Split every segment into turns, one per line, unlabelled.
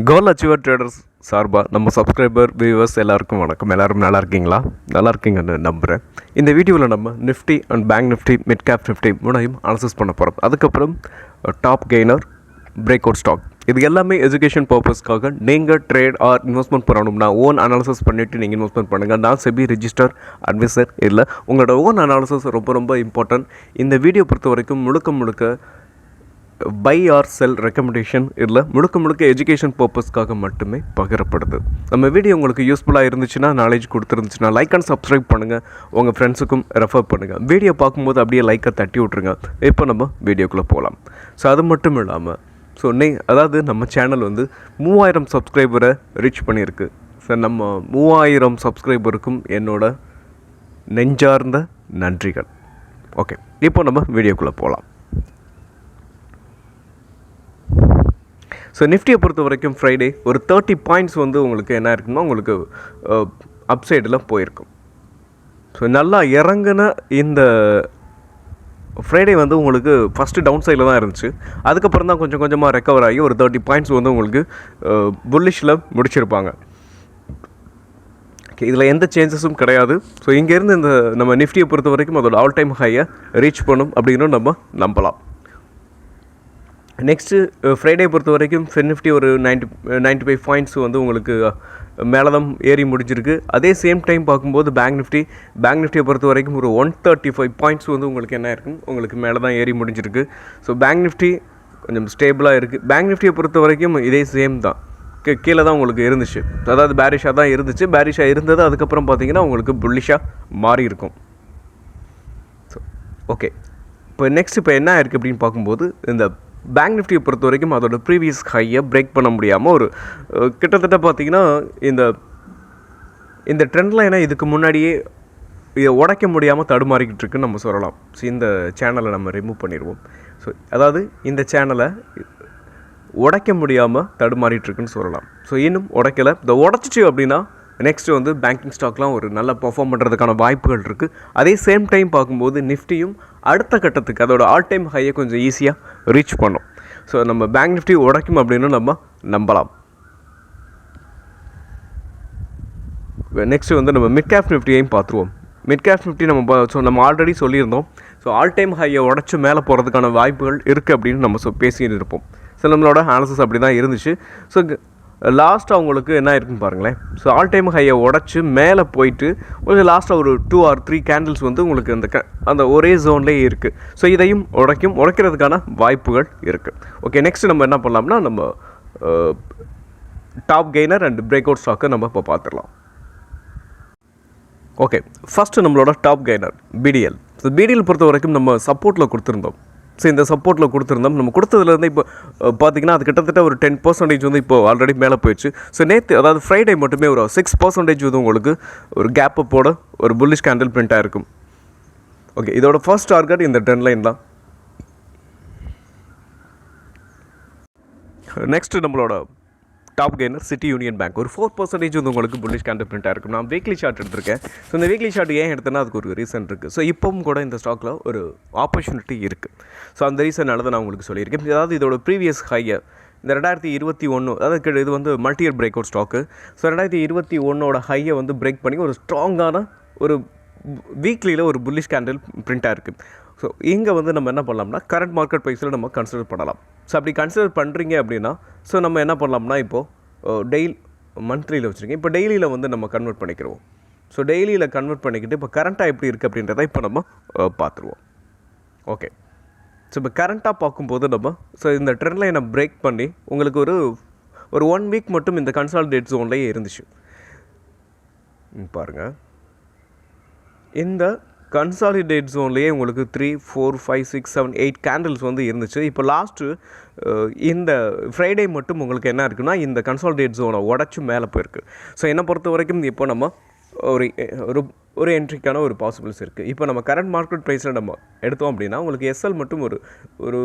கோல் achiever traders சார்பாக நம்ம subscriber viewers எல்லாருக்கும் வணக்கம். எல்லோரும் நல்லா இருக்கீங்களா? நல்லா இருக்கீங்கன்னு நம்புகிறேன். இந்த வீடியோவில் நம்ம Nifty and bank Nifty, mid cap Nifty மூணையும் அனலைஸ் பண்ண போகிறோம். அதுக்கப்புறம் top gainer, break out stock, இது எல்லாமே எஜுகேஷன் பர்பஸ்க்காக நீங்கள் ட்ரேட் ஆர் இன்வெஸ்ட்மெண்ட் பண்ணணும்னா ஓன் அனாலிசிஸ் பண்ணிவிட்டு நீங்கள் இன்வெஸ்ட்மெண்ட் பண்ணுங்கள். நான் செபி ரெஜிஸ்டர் அட்வைசர் இல்லை. உங்களோட ஓன் அனாலிசிஸ் ரொம்ப இம்பார்ட்டன்ட். இந்த வீடியோ பொறுத்த வரைக்கும் முழுக்க பை ஆர் செல் ரெக்கமெண்டேஷன் இல்லை, முழுக்க எஜுகேஷன் பர்பஸ்க்காக மட்டுமே பகிரப்படுது. நம்ம வீடியோ உங்களுக்கு யூஸ்ஃபுல்லாக இருந்துச்சுன்னா, நாலேஜ் கொடுத்துருந்துச்சுன்னா லைக் அண்ட் சப்ஸ்கிரைப் பண்ணுங்கள், உங்கள் ஃப்ரெண்ட்ஸுக்கும் ரெஃபர் பண்ணுங்கள். வீடியோ பார்க்கும்போது அப்படியே லைக்கை தட்டி விட்ருங்க. இப்போ நம்ம வீடியோக்குள்ளே போகலாம். ஸோ அது மட்டும் இல்லாமல் அதாவது நம்ம சேனல் 3000 சப்ஸ்கிரைபரை ரீச் பண்ணியிருக்கு. ஸோ நம்ம 3000 சப்ஸ்கிரைபருக்கும் என்னோட நெஞ்சார்ந்த நன்றிகள். ஓகே, இப்போ நம்ம வீடியோக்குள்ளே போகலாம். ஸோ நிஃப்டியை பொறுத்த வரைக்கும் ஃப்ரைடே ஒரு 30 பாயிண்ட்ஸ் உங்களுக்கு என்ன இருக்குன்னா, உங்களுக்கு அப்சைடில் போயிருக்கும். ஸோ நல்லா இறங்கின இந்த ஃப்ரைடே உங்களுக்கு ஃபஸ்ட்டு டவுன் சைடில் தான் இருந்துச்சு. அதுக்கப்புறம் தான் கொஞ்சமாக ரெக்கவர் ஆகி ஒரு 30 பாயிண்ட்ஸ் உங்களுக்கு புல்லிஷில் முடிச்சிருப்பாங்க. இதில் எந்த சேஞ்சஸும் கிடையாது. ஸோ இங்கேருந்து இந்த நம்ம நிஃப்டியை பொறுத்த வரைக்கும் அதோட ஆல் டைம் ஹையை ரீச் பண்ணும் அப்படின்னு நம்ம நம்பலாம். நெக்ஸ்ட்டு ஃப்ரைடே பொறுத்த வரைக்கும் நிஃப்டி ஒரு 95 பாயிண்ட்ஸ் உங்களுக்கு மேலே தான் ஏறி முடிஞ்சிருக்கு. அதே சேம் டைம் பார்க்கும்போது பேங்க் நிஃப்டியை பொறுத்த வரைக்கும் ஒரு 135 பாயிண்ட்ஸ் உங்களுக்கு என்ன இருக்கும், உங்களுக்கு மேலே தான் ஏறி முடிஞ்சிருக்கு. ஸோ பேங்க் நிஃப்டி கொஞ்சம் ஸ்டேபிளாக இருக்குது. பேங்க் நிஃப்டியை பொறுத்த வரைக்கும் இதே சேம் தான், கீழே தான் உங்களுக்கு இருந்துச்சு. அதாவது பேரிஷாக தான் இருந்துச்சு. பேரிஷாக இருந்தது, அதுக்கப்புறம் பார்த்தீங்கன்னா உங்களுக்கு புல்லிஷாக மாறி இருக்கும். ஸோ ஓகே, இப்போ என்ன இருக்குது அப்படின்னு பார்க்கும்போது, இந்த பேங்க் நிஃப்டியை பொறுத்த வரைக்கும் அதோட ப்ரீவியஸ் ஹையை பிரேக் பண்ண முடியாமல் ஒரு கிட்டத்தட்ட பார்த்திங்கன்னா இந்த ட்ரெண்ட் லைனை இதுக்கு முன்னாடியே இதை உடைக்க முடியாமல் தடுமாறிக்கிட்டு இருக்குன்னு நம்ம சொல்லலாம். ஸோ இந்த சேனலை நம்ம ரிமூவ் பண்ணிடுவோம். ஸோ அதாவது இந்த சேனலை உடைக்க முடியாமல் தடுமாறிட்டுருக்குன்னு சொல்லலாம். ஸோ இன்னும் உடைக்கலை. இதை உடச்சிச்சு அப்படின்னா நெக்ஸ்ட்டு பேங்கிங் ஸ்டாக்லாம் ஒரு நல்ல பர்ஃபார்ம் பண்ணுறதுக்கான வாய்ப்புகள் இருக்குது. அதே சேம் டைம் பார்க்கும்போது நிஃப்டியும் அடுத்த கட்டத்துக்கு அதோட ஆல் டைம் ஹையை கொஞ்சம் ஈஸியாக ரீச் பண்ணும். ஸோ நம்ம பேங்க் நிஃப்டி உடைக்கும் அப்படின்னு நம்ம நம்பலாம். நெக்ஸ்ட்டு நம்ம மிட் கேப் நிஃப்டியையும் பார்த்துருவோம். மிட் கேப் நிஃப்டி நம்ம ஆல்ரெடி சொல்லியிருந்தோம். ஸோ ஆல் டைம் ஹையை உடச்சி மேலே போகிறதுக்கான வாய்ப்புகள் இருக்குது அப்படின்னு நம்ம பேசிட்டு இருப்போம். ஸோ நம்மளோட அனாலிசிஸ் அப்படி தான் இருந்துச்சு. ஸோ லாஸ்ட்டாக உங்களுக்கு என்ன இருக்குன்னு பாருங்களேன். ஸோ ஆல் டைம் ஹையை உடச்சி மேலே போயிட்டு உங்களுக்கு லாஸ்ட்டாக ஒரு 2 or 3 கேண்டில்ஸ் உங்களுக்கு அந்த ஒரே ஜோன்லேயே இருக்குது. ஸோ இதையும் உடைக்கிறதுக்கான வாய்ப்புகள் இருக்குது. ஓகே, நெக்ஸ்ட் நம்ம என்ன பண்ணலாம்னா, நம்ம top gainer and break out ஸ்டாக்கை நம்ம இப்போ பார்த்துடலாம். ஓகே, ஃபஸ்ட்டு நம்மளோட top gainer PDL. So PDL பொறுத்த வரைக்கும் நம்ம சப்போர்ட்டில் கொடுத்துருந்தோம். ஸோ இந்த சப்போர்ட்டில் கொடுத்துருந்தோம். நம்ம கொடுத்ததுலேருந்து இப்போ பார்த்திங்கன்னா அது கிட்டத்தட்ட ஒரு 10% இப்போ ஆல்ரெடி மேலே போயிடுச்சு. ஸோ நேற்று அதாவது ஃப்ரைடே மட்டுமே ஒரு 6% உங்களுக்கு ஒரு கேப் அப்போட ஒரு புல்லிஷ் கேண்டில் பிரிண்ட் ஆகிருக்கும். ஓகே, இதோட ஃபர்ஸ்ட் டார்கெட் இந்த ட்ரெண்ட் லைன் தான். நெக்ஸ்ட்டு நம்மளோட top gainer city union bank ஒரு 4% உங்களுக்கு புல்லிஷ் கேண்டில் பிரிண்ட் ஆகிருக்கும். நான் வீக்லி சார்ட் எடுத்திருக்கேன். ஸோ இந்த வீக்லி சார்ட் ஏன் எடுத்தேன்னா அதுக்கு ஒரு ரீசன் இருக்குது. ஸோ இப்போவும் கூட இந்த ஸ்டாக்கில் ஒரு ஆப்பர்ச்சுனிட்டி இருக்குது. ஸோ அந்த ரீசனால் தான் நான் உங்களுக்கு சொல்லியிருக்கேன். அதாவது இதோட ப்ரீவியஸ் ஹையை இந்த 2021, அதாவது இது multiyear break out stock. So 2021 ஹையை பிரேக் பண்ணி ஒரு ஸ்ட்ராங்கான ஒரு வீக்லியில் ஒரு புல்லிஷ் கேண்டில் பிரிண்ட் ஆகிருக்கு. ஸோ இங்கே நம்ம என்ன பண்ணலாம்னா, கரண்ட் மார்க்கெட் ப்ரைஸில் நம்ம கன்சிடர் பண்ணலாம். ஸோ அப்படி கன்சிடர் பண்ணுறீங்க அப்படின்னா, ஸோ நம்ம என்ன பண்ணலாம்னா, இப்போது மந்த்லியில் வச்சுருக்கேன். இப்போ டெய்லியில் நம்ம கன்வெர்ட் பண்ணிக்கிறோம். ஸோ டெய்லியில் கன்வெர்ட் பண்ணிக்கிட்டு இப்போ கரண்ட்டாக எப்படி இருக்குது அப்படின்றத இப்போ நம்ம பார்த்துருவோம். ஓகே, ஸோ இப்போ கரண்ட்டாக பார்க்கும்போது ஸோ இந்த ட்ரெண்ட் லைனை பிரேக் பண்ணி உங்களுக்கு ஒரு 1 வீக் மட்டும் இந்த கன்சாலிடேட் ஜோன்லேயே இருந்துச்சு. பாருங்கள், இந்த கன்சாலிடேட் ஜோன்லேயே உங்களுக்கு 3, 4, 5, 6, 7, 8 கேண்டில்ஸ் இருந்துச்சு. இப்போ லாஸ்ட்டு இந்த ஃப்ரைடே மட்டும் உங்களுக்கு என்ன இருக்குன்னா, இந்த கன்சாலிடேட் ஜோனை உடச்சி மேலே போயிருக்கு. ஸோ என்னை பொறுத்த வரைக்கும் இப்போ நம்ம ஒரு என்ட்ரிக்கான ஒரு பாசிபிள்ஸ் இருக்குது. இப்போ நம்ம கரண்ட் மார்க்கெட் ப்ரைஸில் நம்ம எடுத்தோம் அப்படின்னா உங்களுக்கு எஸ்எல் மட்டும் ஒரு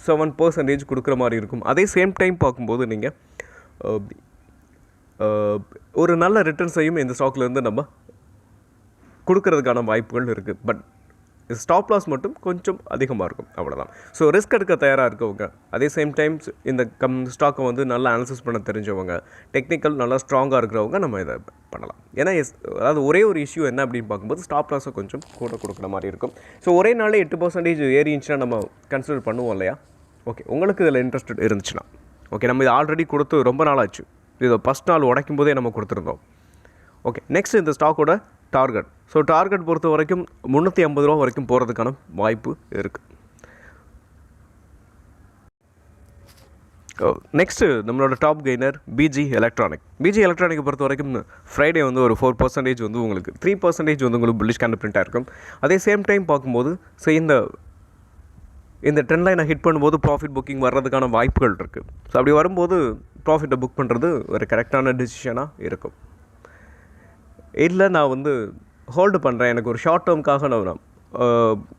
7% கொடுக்குற மாதிரி இருக்கும். அதே சேம் டைம் பார்க்கும்போது நீங்கள் ஒரு நல்ல ரிட்டர்ன்ஸையும் இந்த ஸ்டாக்லேருந்து நம்ம கொடுக்கறதுக்கான வாய்ப்புகள் இருக்குது. பட் ஸ்டாப் லாஸ் மட்டும் கொஞ்சம் அதிகமாக இருக்கும், அவ்வளோதான். ஸோ ரிஸ்க் எடுக்க தயாராக இருக்கவங்க, அதே சேம் டைம்ஸ் இந்த ஸ்டாக்கை வந்து நல்லா அனாலிசிஸ் பண்ண தெரிஞ்சவங்க, டெக்னிக்கல் நல்லா ஸ்ட்ராங்காக இருக்கிறவங்க நம்ம இதை பண்ணலாம். ஏன்னா அதாவது ஒரே ஒரு இஷ்யூ என்ன அப்படின்னு பார்க்கும்போது ஸ்டாப் லாஸை கொஞ்சம் கூட கொடுக்குற மாதிரி இருக்கும். ஸோ ஒரே நாளே 8% ஏறிச்சுன்னா நம்ம கன்சிடர் பண்ணுவோம் இல்லையா? ஓகே, உங்களுக்கு இதில் இன்ட்ரெஸ்டட் இருந்துச்சுன்னா ஓகே, நம்ம இது ஆல்ரெடி கொடுத்து ரொம்ப நாள் ஆச்சு. இதை ஃபஸ்ட் நாள் உடைக்கும் போதே நம்ம கொடுத்துருந்தோம். ஓகே, நெக்ஸ்ட் இந்த ஸ்டாக்கோட டார்கெட். ஸோ டார்கெட் பொறுத்த வரைக்கும் 350 ரூபா வரைக்கும் போகிறதுக்கான வாய்ப்பு இருக்குது. நெக்ஸ்ட்டு நம்மளோட top gainer PG electronic. PG எலக்ட்ரானிக்கை பொறுத்த வரைக்கும் ஃப்ரைடே வந்து ஒரு 4% வந்து உங்களுக்கு 3% வந்து உங்களுக்கு புல்லிஷ் கேண்டில் பிரிண்ட் ஆகிருக்கும். அதே சேம் டைம் பார்க்கும்போது ஸோ இந்த ட்ரெண்ட் லைனை ஹிட் பண்ணும்போது ப்ராஃபிட் புக்கிங் வர்றதுக்கான வாய்ப்புகள் இருக்குது. ஸோ அப்படி வரும்போது ப்ராஃபிட்டை புக் பண்ணுறது ஒரு கரெக்டான டிசிஷனாக இருக்கும். இல்லை நான் வந்து ஹோல்டு பண்ணுறேன், எனக்கு ஒரு ஷார்ட் டேர்முக்காக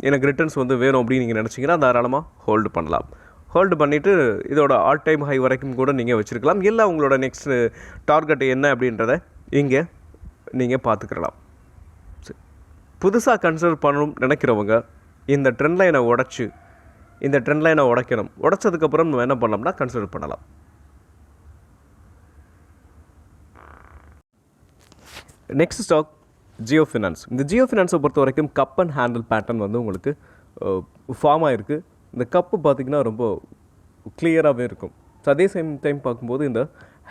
எனக்கு ரிட்டர்ன்ஸ் வந்து வேணும் அப்படின்னு நீங்கள் நினச்சிங்கன்னா தாராளமாக ஹோல்டு பண்ணலாம். ஹோல்டு பண்ணிவிட்டு இதோட ஆல் டைம் ஹை வரைக்கும் கூட நீங்கள் வச்சுருக்கலாம். இல்லை உங்களோட நெக்ஸ்ட்டு டார்கெட் என்ன அப்படின்றத இங்கே நீங்கள் பார்த்துக்கலாம். புதுசாக கன்சிடர் பண்ணணும் நினைக்கிறவங்க இந்த ட்ரெண்ட் லைனை உடைக்கணும். உடைச்சதுக்கப்புறம் நம்ம என்ன பண்ணலாம்னா கன்சிடர் பண்ணலாம். Next stock Jio Finance. இந்த ஜியோ ஃபினான்ஸை பொறுத்த வரைக்கும் கப் அண்ட் ஹேண்டில் பேட்டர்ன் வந்து உங்களுக்கு ஃபார்ம் ஆகிருக்கு. இந்த கப்பு பார்த்திங்கன்னா ரொம்ப கிளியராகவே இருக்கும். ஸோ அதே சேம் டைம் பார்க்கும்போது இந்த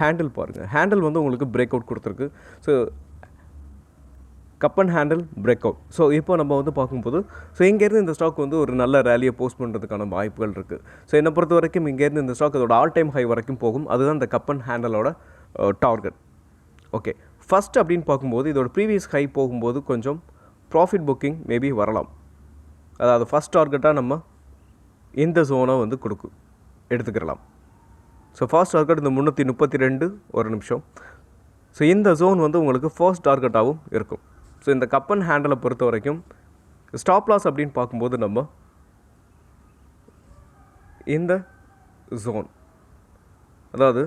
ஹேண்டில் பாருங்கள், ஹேண்டில் வந்து உங்களுக்கு பிரேக் அவுட் கொடுத்துருக்கு. So cup and handle break out. So இப்போ நம்ம வந்து பார்க்கும்போது ஸோ இங்கேருந்து இந்த ஸ்டாக் வந்து ஒரு நல்ல ரேலியை போஸ்ட் பண்ணுறதுக்கான வாய்ப்புகள் இருக்குது. ஸோ என்னை பொறுத்த வரைக்கும் இங்கேருந்து இந்த ஸ்டாக் அதோட ஆல் டைம் ஹை வரைக்கும் போகும். அதுதான் இந்த கப் அண்ட் ஹேண்டலோட டார்கெட். ஓகே, ஃபஸ்ட் அப்படின்னு பார்க்கும்போது இதோட ப்ரீவியஸ் ஹை போகும்போது கொஞ்சம் ப்ராஃபிட் புக்கிங் மேபி வரலாம். அதாவது ஃபஸ்ட் டார்கெட்டாக நம்ம இந்த ஜோனை வந்து எடுத்துக்கிறலாம். ஸோ ஃபர்ஸ்ட் டார்கெட் இந்த 332 ஒரு நிமிஷம். ஸோ இந்த ஜோன் வந்து உங்களுக்கு ஃபர்ஸ்ட் டார்கெட்டாகவும் இருக்கும். ஸோ இந்த கப் அண்ட் ஹேண்டலை பொறுத்த வரைக்கும் ஸ்டாப் லாஸ் அப்படின்னு பார்க்கும்போது நம்ம இந்த ஜோன், அதாவது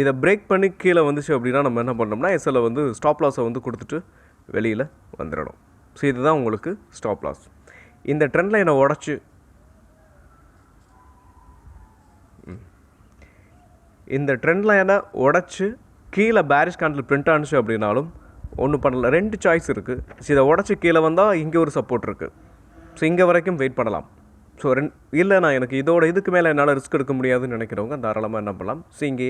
இதை பிரேக் பண்ணி கீழே வந்துச்சு அப்படின்னா நம்ம என்ன பண்ணோம்னா எஸ்எல்ல வந்து ஸ்டாப் லாஸை வந்து கொடுத்துட்டு வெளியில் வந்துடணும். ஸோ இதுதான் உங்களுக்கு ஸ்டாப் லாஸ். இந்த ட்ரெண்ட் லைனை உடச்சி கீழே பேரிஷ் கேண்டில் பிரிண்ட் ஆனிச்சு அப்படின்னாலும் ஒன்றும் பண்ணல. 2 சாய்ஸ் இருக்குது. ஸோ இதை உடச்சி கீழே வந்தால் இங்கே ஒரு சப்போர்ட் இருக்குது. ஸோ இங்கே வரைக்கும் வெயிட் பண்ணலாம். ஸோ இல்லை நான் எனக்கு இதுக்கு மேலே என்னால் ரிஸ்க் எடுக்க முடியாதுன்னு நினைக்கிறவங்க தாராளமாக என்ன பண்ணலாம், ஸோ இங்கே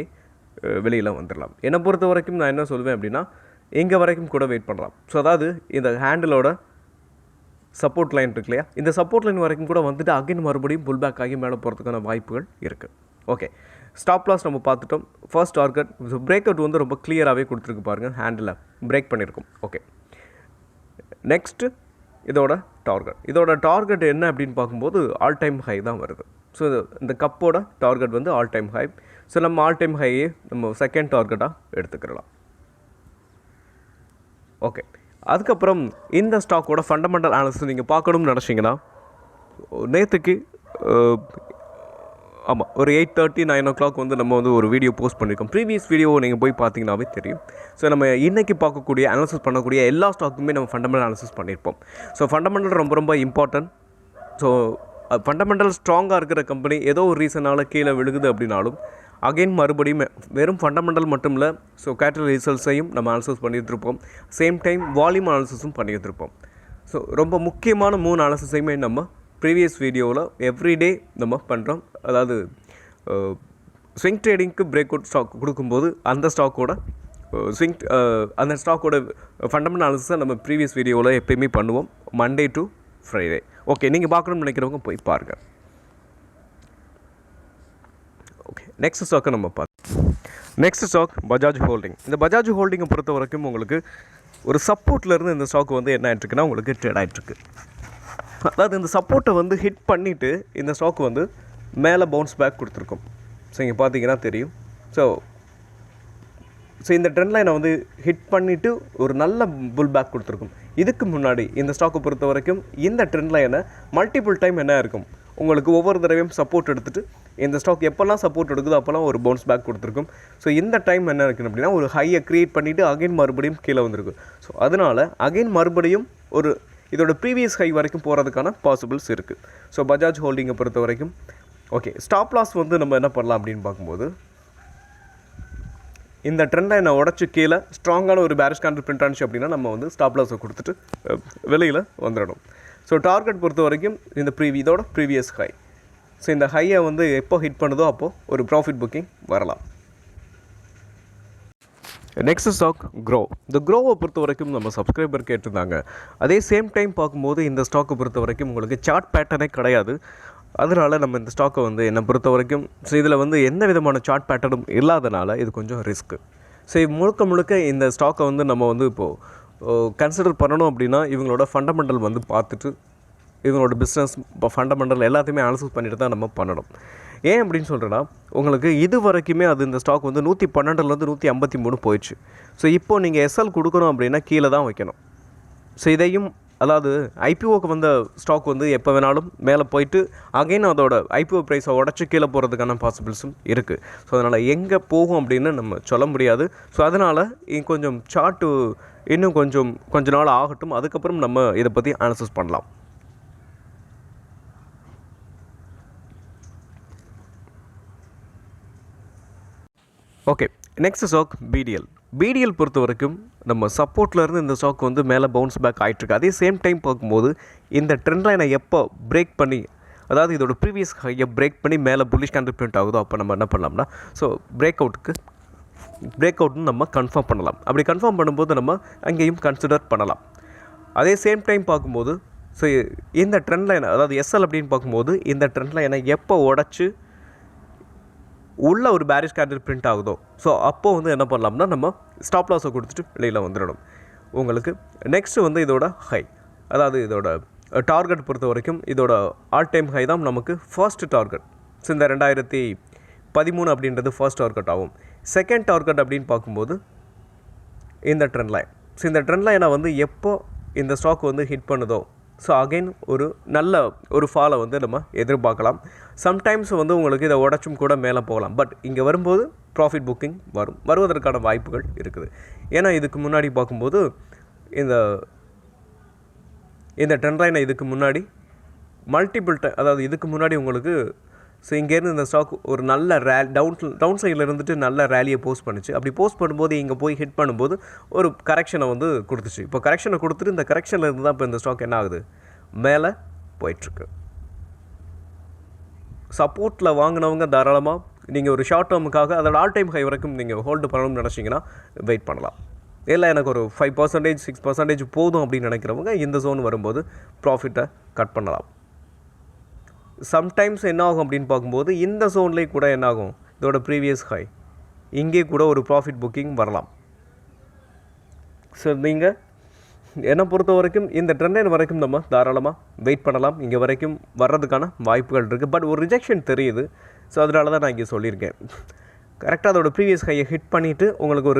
வெளியில் வந்துடலாம். என்னை பொறுத்த வரைக்கும் நான் என்ன சொல்வேன் அப்படின்னா இங்கே வரைக்கும் கூட வெயிட் பண்ணலாம். ஸோ அதாவது இந்த ஹேண்டிலோட சப்போர்ட் லைன் இருக்கு இல்லையா, இந்த சப்போர்ட் லைன் வரைக்கும் கூட வந்துட்டு அகைன் மறுபடியும் புல் பேக் ஆகி மேலே போகிறதுக்கான வாய்ப்புகள் இருக்குது. ஓகே, ஸ்டாப் லாஸ் நம்ம பார்த்துட்டோம். ஃபர்ஸ்ட் டார்கெட் பிரேக் அவுட் வந்து ரொம்ப கிளியராகவே கொடுத்துருக்கு பாருங்கள், ஹேண்டில் பிரேக் பண்ணியிருக்கும். ஓகே, நெக்ஸ்ட்டு இதோட டார்கெட் என்ன அப்படின்னு பார்க்கும்போது ஆல் டைம் ஹை தான் வருது. ஸோ இந்த கப்போட டார்கெட் வந்து ஆல் டைம் ஹை. ஸோ நம்ம ஆல் டைம் ஹையே நம்ம செகண்ட் டார்கெட்டாக எடுத்துக்கலாம். ஓகே, அதுக்கப்புறம் இந்த ஸ்டாக்கோட ஃபண்டமெண்டல் அனாலிசிஸ் நீங்கள் பார்க்கணும்னு நினச்சிங்கன்னா நேற்றுக்கு ஆமாம் ஒரு 8:30 9 o'clock வந்து நம்ம வந்து ஒரு வீடியோ போஸ்ட் பண்ணியிருக்கோம். ப்ரீவியஸ் வீடியோவை நீங்கள் போய் பார்த்தீங்கன்னாவே தெரியும். ஸோ நம்ம இன்றைக்கி பார்க்கக்கூடிய அனாலிசிஸ் பண்ணக்கூடிய எல்லா ஸ்டாக்குமே நம்ம ஃபண்டமெண்டல் அனாலிசிஸ் பண்ணியிருப்போம். ஸோ ஃபண்டமெண்டல் ரொம்ப ரொம்ப இம்பார்ட்டன்ட். ஸோ ஃபண்டமெண்டல் ஸ்ட்ராங்காக இருக்கிற கம்பெனி ஏதோ ஒரு ரீசனால் கீழே விழுகுது அப்படின்னாலும் அகைன் மறுபடியும் வெறும் ஃபண்டமெண்டல் மட்டும் இல்லை, ஸோ கேட்டல் ரிசல்ட்ஸையும் நம்ம அனாலிசிஸ் பண்ணிகிட்ருப்போம். சேம் டைம் வால்யூம் அனாலிசிஸும் பண்ணிகிட்ருப்போம். ஸோ ரொம்ப முக்கியமான 3 அனாலிசிஸையுமே நம்ம ப்ரீவியஸ் வீடியோவில் எவ்ரிடே நம்ம பண்ணுறோம். அதாவது ஸ்விங் ட்ரேடிங்க்கு பிரேக் அவுட் ஸ்டாக் கொடுக்கும்போது அந்த ஸ்டாக்கோட ஃபண்டமெண்டல் அனாலிசிஸை நம்ம ப்ரீவியஸ் வீடியோவில் எப்போயுமே பண்ணுவோம், மண்டே டு ஃப்ரைடே. ஓகே, நீங்கள் பார்க்கணும்னு நினைக்கிறவங்க போய் பாருங்கள். ஓகே, நெக்ஸ்ட் ஸ்டாக்கை நம்ம நெக்ஸ்ட் ஸ்டாக் பஜாஜ் ஹோல்டிங். இந்த பஜாஜ் ஹோல்டிங்கை பொறுத்த வரைக்கும் உங்களுக்கு ஒரு சப்போர்ட்லேருந்து இந்த ஸ்டாக் வந்து என்ன ஆகிட்டுருக்குன்னா உங்களுக்கு ட்ரேட் ஆகிட்டுருக்கு. அதாவது இந்த சப்போர்ட்டை வந்து ஹிட் பண்ணிவிட்டு இந்த ஸ்டாக் வந்து மேலே பவுன்ஸ் பேக் கொடுத்துருக்கோம். ஸோ இங்கே பார்த்தீங்கன்னா தெரியும். ஸோ இந்த ட்ரெண்ட் லைனை வந்து ஹிட் பண்ணிவிட்டு ஒரு நல்ல புல் பேக் கொடுத்துருக்கும். இதுக்கு முன்னாடி இந்த ஸ்டாக்கை பொறுத்த வரைக்கும் இந்த ட்ரெண்ட் லைனை மல்டிபிள் டைம் என்ன இருக்கும், உங்களுக்கு ஒவ்வொரு தடவையும் சப்போர்ட் எடுத்துகிட்டு இந்த ஸ்டாக் எப்போல்லாம் சப்போர்ட் எடுக்குதோ அப்போல்லாம் ஒரு பவுன்ஸ் பேக் கொடுத்துருக்கும். ஸோ இந்த டைம் என்ன இருக்குது அப்படின்னா ஒரு ஹையை க்ரியேட் பண்ணிவிட்டு அகைன் மறுபடியும் கீழே வந்திருக்கு. ஸோ அதனால் அகைன் மறுபடியும் ஒரு இதோட ப்ரீவியஸ் ஹை வரைக்கும் போகிறதுக்கான பாசிபிள்ஸ் இருக்குது. ஸோ பஜாஜ் ஹோல்டிங்கை பொறுத்த வரைக்கும் ஓகே. ஸ்டாப் லாஸ் வந்து நம்ம என்ன பண்ணலாம் அப்படின்னு பார்க்கும்போது இந்த ட்ரெண்ட் லைனை உடச்சி கீழே ஸ்ட்ராங்கான ஒரு பேரிஷ் கேண்டில் பிரிண்ட் ஆனிச்சு அப்படின்னா நம்ம வந்து ஸ்டாப் லாஸை கொடுத்துட்டு வெளியில் வந்துடணும். ஸோ டார்கெட் பொறுத்த வரைக்கும் இந்த இதோட ப்ரீவியஸ் ஹை. ஸோ இந்த ஹையை வந்து எப்போ ஹிட் பண்ணுதோ அப்போது ஒரு ப்ராஃபிட் புக்கிங் வரலாம். Next stock Groww. இந்த க்ரோவை பொறுத்த வரைக்கும் நம்ம சப்ஸ்கிரைபர் கேட்டிருந்தாங்க. அதே சேம் டைம் பார்க்கும்போது இந்த ஸ்டாக்கை பொறுத்த வரைக்கும் உங்களுக்கு சார்ட் பேட்டர்னே கிடையாது. அதனால் நம்ம இந்த ஸ்டாக்கை வந்து என்னை பொறுத்த வரைக்கும் ஸோ இதில் வந்து எந்த விதமான சார்ட் பேட்டர்னும் இல்லாதனால இது கொஞ்சம் ரிஸ்க்கு. ஸோ முழுக்க இந்த ஸ்டாக்கை வந்து நம்ம வந்து இப்போது கன்சிடர் பண்ணணும் அப்படின்னா இவங்களோட ஃபண்டமெண்டல் வந்து பார்த்துட்டு இவங்களோட பிஸ்னஸ் இப்போ ஃபண்டமெண்டல் எல்லாத்தையுமே அனலைசிஸ் பண்ணிட்டு தான் நம்ம பண்ணணும். ஏன் அப்படின்னு சொல்கிறேன்னா உங்களுக்கு இது வரைக்குமே அது இந்த ஸ்டாக் வந்து 112லேருந்து 153 போயிடுச்சு. ஸோ இப்போது நீங்கள் எஸ்எல் கொடுக்கணும் அப்படின்னா கீழே தான் வைக்கணும். ஸோ இதையும் அதாவது ஐபிஓக்கு வந்த ஸ்டாக் வந்து எப்போ வேணாலும் மேலே போயிட்டு அகைன் அதோட ஐபிஓ ப்ரைஸை உடச்சி கீழே போகிறதுக்கான பாசிபிள்ஸும் இருக்குது. ஸோ அதனால் எங்கே போகும் அப்படின்னு நம்ம சொல்ல முடியாது. ஸோ அதனால் கொஞ்சம் சார்ட்டு இன்னும் கொஞ்ச நாள் ஆகட்டும். அதுக்கப்புறம் நம்ம இதை பற்றி அனலைசிஸ் பண்ணலாம். ஓகே. நெக்ஸ்ட் ஸ்டாக் பிடிஎல் பொறுத்த வரைக்கும் நம்ம சப்போர்ட்லேருந்து இந்த ஸ்டாக் வந்து மேலே பவுன்ஸ் பேக் ஆகிட்டுருக்கு. அதே சேம் டைம் பார்க்கும்போது இந்த ட்ரெண்ட் லைனை எப்போ பிரேக் பண்ணி அதாவது இதோட ப்ரீவியஸ் ஹையை பிரேக் பண்ணி மேலே புல்லிஷ் கேண்டில் பிரிண்ட் ஆகுதோ அப்போ நம்ம என்ன பண்ணலாம்னா ஸோ பிரேக் அவுட்னு நம்ம கன்ஃபார்ம் பண்ணலாம். அப்படி கன்ஃபார்ம் பண்ணும்போது நம்ம அங்கேயும் கன்சிடர் பண்ணலாம். அதே சேம் டைம் பார்க்கும்போது ஸோ இந்த ட்ரெண்ட் லைனை அதாவது எஸ்எல் அப்படின்னு பார்க்கும்போது இந்த ட்ரெண்ட் லைனை எப்போ உடச்சி உள்ள ஒரு பேரிஷ் கேண்டில் பிரிண்ட் ஆகுதோ ஸோ அப்போது வந்து என்ன பண்ணலாம்னா நம்ம ஸ்டாப் லாஸை கொடுத்துட்டு வெளியில் வந்துடணும். உங்களுக்கு நெக்ஸ்ட்டு வந்து இதோட ஹை அதாவது இதோட டார்கெட் பொறுத்த வரைக்கும் இதோட ஆல் டைம் ஹை தான் நமக்கு ஃபர்ஸ்ட் டார்கெட். ஸோ இந்த 2013 அப்படின்றது ஃபர்ஸ்ட் டார்கெட் ஆகும். செகண்ட் டார்கெட் அப்படின்னு பார்க்கும்போது இந்த ட்ரெண்ட் லைன். ஸோ இந்த ட்ரெண்ட் லைனை வந்து எப்போ இந்த ஸ்டாக் வந்து ஹிட் பண்ணுதோ ஸோ அகைன் ஒரு நல்ல ஒரு ஃபாலை வந்து நம்ம எதிர்பார்க்கலாம். சம்டைம்ஸ் வந்து உங்களுக்கு இதை உடச்சும் கூட மேலே போகலாம். பட் இங்கே வரும்போது ப்ராஃபிட் புக்கிங் வருவதற்கான வாய்ப்புகள் இருக்குது. ஏன்னா இதுக்கு முன்னாடி பார்க்கும்போது இந்த ட்ரெண்ட் லைனை இதுக்கு முன்னாடி மல்டிபிள் அதாவது இதுக்கு முன்னாடி உங்களுக்கு ஸோ இங்கேருந்து இந்த ஸ்டாக் ஒரு நல்ல டவுன் சைடில் இருந்துட்டு நல்ல ரேலியை போஸ்ட் பண்ணிச்சு. அப்படி போஸ்ட் பண்ணும்போது இங்கே போய் ஹிட் பண்ணும்போது ஒரு கரெக்ஷனை வந்து கொடுத்துச்சு. இப்போ கரெக்ஷனை கொடுத்துட்டு இந்த கரெக்ஷனில் இருந்து தான் இப்போ இந்த ஸ்டாக் என்ன ஆகுது மேலே போயிட்டுருக்கு. சப்போர்ட்டில் வாங்கினவங்க தாராளமாக நீங்கள் ஒரு ஷார்ட் டேர்முக்காக அதோட ஆல் டைம் ஹை வரைக்கும் நீங்கள் ஹோல்டு பண்ணணும்னு நினச்சிங்கன்னா வெயிட் பண்ணலாம். இல்லை எனக்கு ஒரு 5% 6% போதும் அப்படின்னு நினைக்கிறவங்க இந்த ஜோன் வரும்போது ப்ராஃபிட்டை கட் பண்ணலாம். சம்டைம்ஸ் என்ன ஆகும் அப்படின்னு பார்க்கும்போது இந்த ஜோன்லேயே கூட என்ன ஆகும் இதோட ப்ரீவியஸ் ஹை இங்கே கூட ஒரு ப்ராஃபிட் புக்கிங் வரலாம். ஸோ நீங்கள் என்னை பொறுத்த வரைக்கும் இந்த ட்ரெண்ட் லைன் வரைக்கும் நம்ம தாராளமாக வெயிட் பண்ணலாம். இங்கே வரைக்கும் வர்றதுக்கான வாய்ப்புகள் இருக்குது. பட் ஒரு ரிஜெக்ஷன் தெரியுது. ஸோ அதனால தான் நான் இங்கே சொல்லியிருக்கேன். கரெக்டாக அதோட ப்ரீவியஸ் ஹையை ஹிட் பண்ணிவிட்டு உங்களுக்கு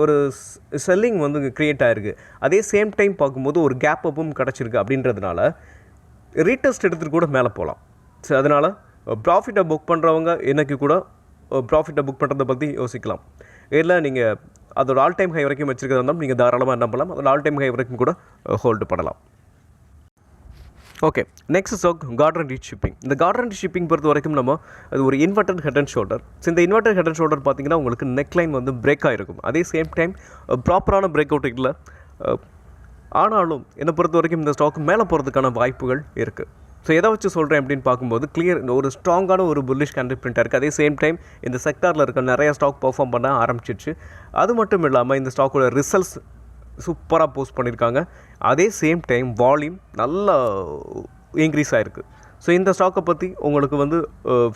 ஒரு செல்லிங் வந்து க்ரியேட் ஆகிருக்கு. அதே சேம் டைம் பார்க்கும்போது ஒரு கேப் அப்பும் கிடச்சிருக்கு. அப்படின்றதுனால ரீடெஸ்ட் எடுத்துகிட்டு கூட மேலே போகலாம். ஸோ அதனால் ப்ராஃபிட்டை புக் பண்ணுறவங்க இன்றைக்கி கூட ப்ராஃபிட்டை புக் பண்ணுறதை பற்றி யோசிக்கலாம். இல்லை நீங்கள் அதோட ஆல் டைம் ஹை வரைக்கும் வச்சுருக்கிறதா இருந்தாலும் நீங்கள் தாராளமாக என்ன பண்ணலாம் அதோட ஆல் டைம் ஹை வரைக்கும் கூட ஹோல்டு பண்ணலாம். Okay. Next stock Garden Reach shipping. இந்த கார்டன் ரீச் ஷிப்பிங் பொறுத்த வரைக்கும் நம்ம அது ஒரு inverted head and shoulder. So இந்த இன்வெர்டட் ஹெட் அண்ட் ஷோல்டர் பார்த்திங்கன்னா உங்களுக்கு நெக்லைன் வந்து பிரேக் ஆகிருக்கும். அதே சேம் டைம் ப்ராப்பரான பிரேக் அவுட் இல்லை. ஆனாலும் என்னை பொறுத்த வரைக்கும் இந்த ஸ்டாக் மேலே போகிறதுக்கான வாய்ப்புகள் இருக்குது. ஸோ எதை வச்சு சொல்கிறேன் அப்படின்னு பார்க்கும்போது கிளியர் ஒரு ஸ்ட்ராங்கான ஒரு புல்லிஷ் கேண்டில் பிரிண்ட் இருக்குது. அதே சேம் டைம் இந்த செக்டாரில் இருக்க நிறைய ஸ்டாக் பர்ஃபார்ம் பண்ண ஆரம்பிச்சிடுச்சு. அது மட்டும் இல்லாமல் இந்த ஸ்டாக்கோட ரிசல்ட்ஸ் சூப்பராக போஸ்ட் பண்ணியிருக்காங்க. அதே சேம் டைம் வால்யூம் நல்லா இன்க்ரீஸ் ஆகிருக்கு. ஸோ இந்த ஸ்டாக்கை பற்றி உங்களுக்கு வந்து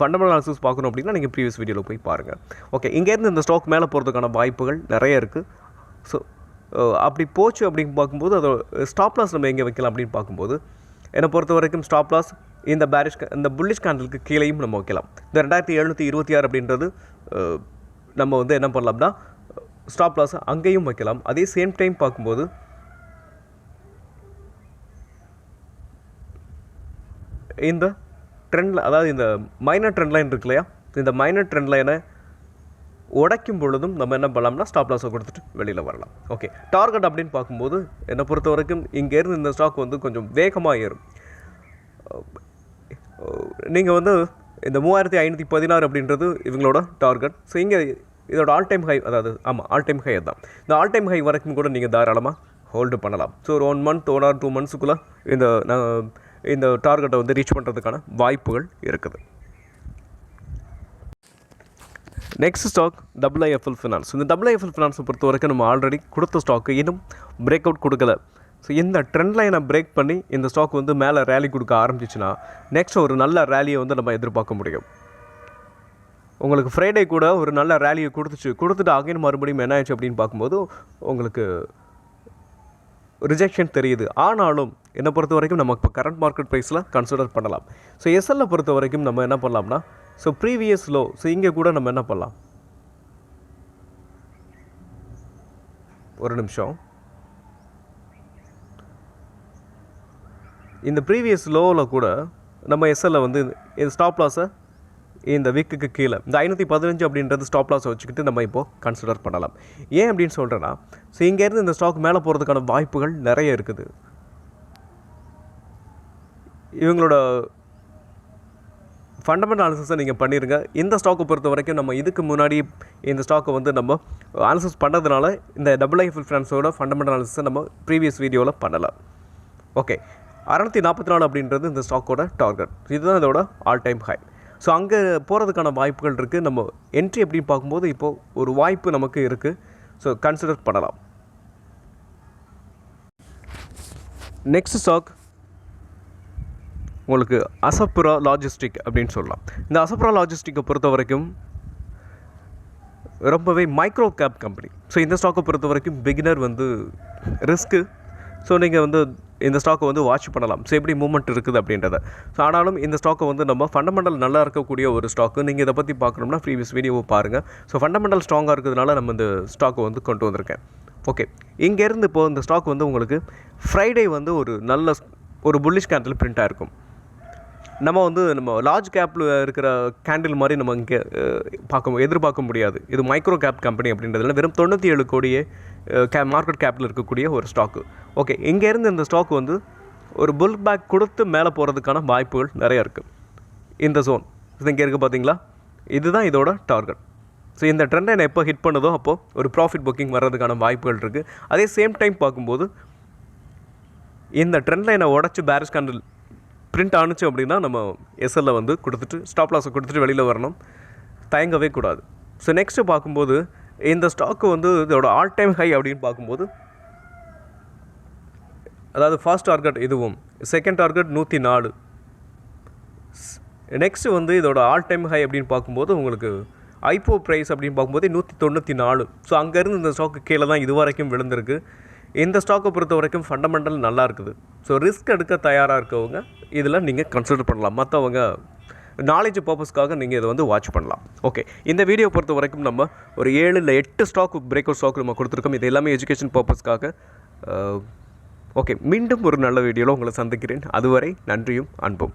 ஃபண்டமெண்டல் அனாலிசிஸ் பார்க்கணும் அப்படின்னா நீங்கள் ப்ரீவியஸ் வீடியோவில் போய் பாருங்கள். ஓகே. இங்கேருந்து இந்த ஸ்டாக் மேலே போகிறதுக்கான வாய்ப்புகள் நிறைய இருக்குது. ஸோ அப்படி போச்சு அப்படின்னு பார்க்கும்போது அதோட ஸ்டாப் லாஸ் நம்ம எங்கே வைக்கலாம் அப்படின்னு பார்க்கும்போது என்னை பொறுத்த வரைக்கும் ஸ்டாப் லாஸ் இந்த புல்லிஷ் கேண்டலுக்கு கீழேயும் நம்ம வைக்கலாம். இந்த 2726 அப்படின்றது நம்ம வந்து என்ன பண்ணலாம்னா ஸ்டாப் லாஸ் அங்கேயும் வைக்கலாம். அதே சேம் டைம் பார்க்கும்போது இந்த ட்ரெண்டில் அதாவது இந்த மைனர் ட்ரெண்ட் லைன் இருக்கு இல்லையா, இந்த மைனர் ட்ரெண்ட் லைனை உடைக்கும் பொழுதும் நம்ம என்ன பண்ணலாம்னா ஸ்டாப் லாஸை கொடுத்துட்டு வெளியில் வரலாம். ஓகே, டார்கெட் அப்படின்னு பார்க்கும்போது என்னை பொறுத்த வரைக்கும் இங்கேருந்து இந்த ஸ்டாக் வந்து கொஞ்சம் வேகமாக ஏறும். நீங்கள் வந்து இந்த 3516 அப்படின்றது இவங்களோட டார்கெட். ஸோ இங்கே இதோட ஆல் டைம் ஹை, அதாவது ஆல் டைம் ஹை தான். இந்த ஆல் டைம் ஹை வரைக்கும் கூட நீங்கள் தாராளமாக ஹோல்டு பண்ணலாம். ஸோ ஒரு 1 மந்த் 1 or 2 monthsக்குள்ளே இந்த டார்கெட்டை வந்து ரீச் பண்ணுறதுக்கான வாய்ப்புகள் இருக்குது. Next stock IIFL finance. இந்த IIFL ஃபினான்ஸை பொறுத்த வரைக்கும் நம்ம ஆல்ரெடி கொடுத்த ஸ்டாக்கு இன்னும் பிரேக் அவுட் கொடுக்கல. ஸோ இந்த ட்ரெண்ட் லைனை பிரேக் பண்ணி இந்த ஸ்டாக் வந்து மேலே ரேலி கொடுக்க ஆரம்பிச்சிச்சுன்னா நெக்ஸ்ட் ஒரு நல்ல ரேலியை வந்து நம்ம எதிர்பார்க்க முடியும். உங்களுக்கு ஃப்ரைடே கூட ஒரு நல்ல ரேலியை கொடுத்துட்டு அகைன் மறுபடியும் என்ன ஆயிடுச்சு அப்படின்னு பார்க்கும்போது உங்களுக்கு ரிஜெக்ஷன் தெரியுது. ஆனாலும் என்னை பொறுத்த வரைக்கும் நம்ம இப்போ கரண்ட் மார்க்கெட் ப்ரைஸில் கன்சிடர் பண்ணலாம். ஸோ எஸ்எல்லை பொறுத்த வரைக்கும் நம்ம என்ன பண்ணலாம்னா ஸோ ப்ரீவியஸ் லோ, ஸோ இங்கே கூட நம்ம என்ன பண்ணலாம், ஒரு நிமிஷம், இந்த ப்ரீவியஸ் லோவில் கூட நம்ம எஸ்எல்லை வந்து இந்த ஸ்டாப் லாஸை இந்த வீக்குக்கு கீழே இந்த 515 அப்படின்றது ஸ்டாப் லாஸை வச்சுக்கிட்டு நம்ம இப்போது கன்சிடர் பண்ணலாம். ஏன் அப்படின்னு சொல்கிறேன்னா ஸோ இங்கேருந்து இந்த ஸ்டாக் மேலே போகிறதுக்கான வாய்ப்புகள் நிறைய இருக்குது. இவங்களோட ஃபண்டமெண்டல் அனாலிசிஸை நீங்கள் பண்ணிடுங்க. இந்த ஸ்டாக்கை பொறுத்த வரைக்கும் நம்ம இதுக்கு முன்னாடி இந்த ஸ்டாக்கை வந்து நம்ம அனாலிசிஸ் பண்ணுறதுனால இந்த IIFL ஃபினான்ஸோட ஃபண்டமெண்டல் அனாலிசிஸை நம்ம ப்ரீவியஸ் வீடியோவில் பண்ணலாம். ஓகே, 644 அப்படின்றது இந்த ஸ்டாக்கோட டார்கெட். இதுதான் இதோட ஆல் டைம் ஹை. ஸோ அங்கே போகிறதுக்கான வாய்ப்புகள் இருக்குது. நம்ம என்ட்ரி அப்படின்னு பார்க்கும்போது இப்போது ஒரு வாய்ப்பு நமக்கு இருக்குது. ஸோ கன்சிடர் பண்ணலாம். நெக்ஸ்ட் ஸ்டாக் உங்களுக்கு அசப்புரா லாஜிஸ்டிக் அப்படின்னு சொல்லலாம். இந்த அசப்புரா லாஜிஸ்டிக்கை பொறுத்த வரைக்கும் ரொம்பவே மைக்ரோ கேப் கம்பெனி. ஸோ இந்த ஸ்டாக்கை பொறுத்த வரைக்கும் பிகினர் வந்து ரிஸ்க்கு. ஸோ நீங்கள் வந்து இந்த ஸ்டாக்கை வந்து வாட்ச் பண்ணலாம். ஸோ எப்படி மூவ்மெண்ட் இருக்குது அப்படின்றத. ஸோ ஆனாலும் இந்த ஸ்டாக்கை வந்து நம்ம ஃபண்டமெண்டல் நல்லா இருக்கக்கூடிய ஒரு ஸ்டாக்கு. நீங்கள் இதை பற்றி பார்க்கணும்னா ப்ரீவியஸ் வீடியோவை பாருங்கள். ஸோ ஃபண்டமெண்டல் ஸ்ட்ராங்காக இருக்கிறதுனால நம்ம இந்த ஸ்டாக்கை வந்து கொண்டு வந்திருக்கேன். ஓகே, இங்கேருந்து இப்போது இந்த ஸ்டாக் வந்து உங்களுக்கு ஃப்ரைடே வந்து ஒரு புல்லிஷ் கேண்டில் பிரிண்ட் ஆகிருக்கும். நம்ம லார்ஜ் கேப்பில் இருக்கிற கேண்டில் மாதிரி நம்ம இங்கே எதிர்பார்க்க முடியாது. இது மைக்ரோ கேப் கம்பெனி அப்படின்றதுல வெறும் 97 கோடியே மார்க்கெட் கேப்பில் இருக்கக்கூடிய ஒரு ஸ்டாக்கு. ஓகே, இங்கேருந்து இந்த ஸ்டாக் வந்து ஒரு புல் பேக் கொடுத்து மேலே போகிறதுக்கான வாய்ப்புகள் நிறையா இருக்குது. இந்த ஜோன் இது இங்கே இருக்குது பார்த்தீங்களா, இதுதான் இதோட டார்கெட். ஸோ இந்த ட்ரெண்டை நான் எப்போ ஹிட் பண்ணுதோ அப்போது ஒரு ப்ராஃபிட் புக்கிங் வர்றதுக்கான வாய்ப்புகள் இருக்குது. அதே சேம் டைம் பார்க்கும்போது இந்த ட்ரெண்ட் லைனை உடச்சி பேரிஷ் கேண்டில் பிரிண்ட் ஆணுச்சு அப்படின்னா நம்ம எஸ்எல்ல வந்து கொடுத்துட்டு ஸ்டாப் லாஸை கொடுத்துட்டு வெளியில் வரணும், தயங்கவே கூடாது. ஸோ நெக்ஸ்ட்டு பார்க்கும்போது இந்த ஸ்டாக்கு வந்து இதோட ஆல் டைம் ஹை அப்படின்னு பார்க்கும்போது, அதாவது ஃபர்ஸ்ட் டார்கெட் இதுவும், செகண்ட் டார்கெட் 104. நெக்ஸ்ட்டு வந்து இதோட ஆல் டைம் ஹை அப்படின்னு பார்க்கும்போது உங்களுக்கு ஐபோ ப்ரைஸ் அப்படின்னு பார்க்கும்போது 194. ஸோ அங்கேருந்து இந்த ஸ்டாக்கு கீழே தான் இது வரைக்கும் விழுந்திருக்கு. இந்த ஸ்டாக்கை பொறுத்த வரைக்கும் ஃபண்டமெண்டல் நல்லா இருக்குது. ஸோ ரிஸ்க் எடுக்க தயாராக இருக்கவங்க இதில் நீங்கள் கன்சிடர் பண்ணலாம். மற்றவங்க நாலேஜ் பர்பஸ்க்காக நீங்கள் இதை வந்து வாட்ச் பண்ணலாம். ஓகே, இந்த வீடியோ பொறுத்த வரைக்கும் நம்ம ஒரு 7 இல்லை 8 ஸ்டாக் பிரேக் அவுட் ஸ்டாக் நம்ம கொடுத்துருக்கோம். இது எல்லாமே எஜுகேஷன் பர்பஸ்க்காக. ஓகே, மீண்டும் ஒரு நல்ல வீடியோவில் உங்களை சந்திக்கிறேன். அதுவரை நன்றியும் அன்பும்.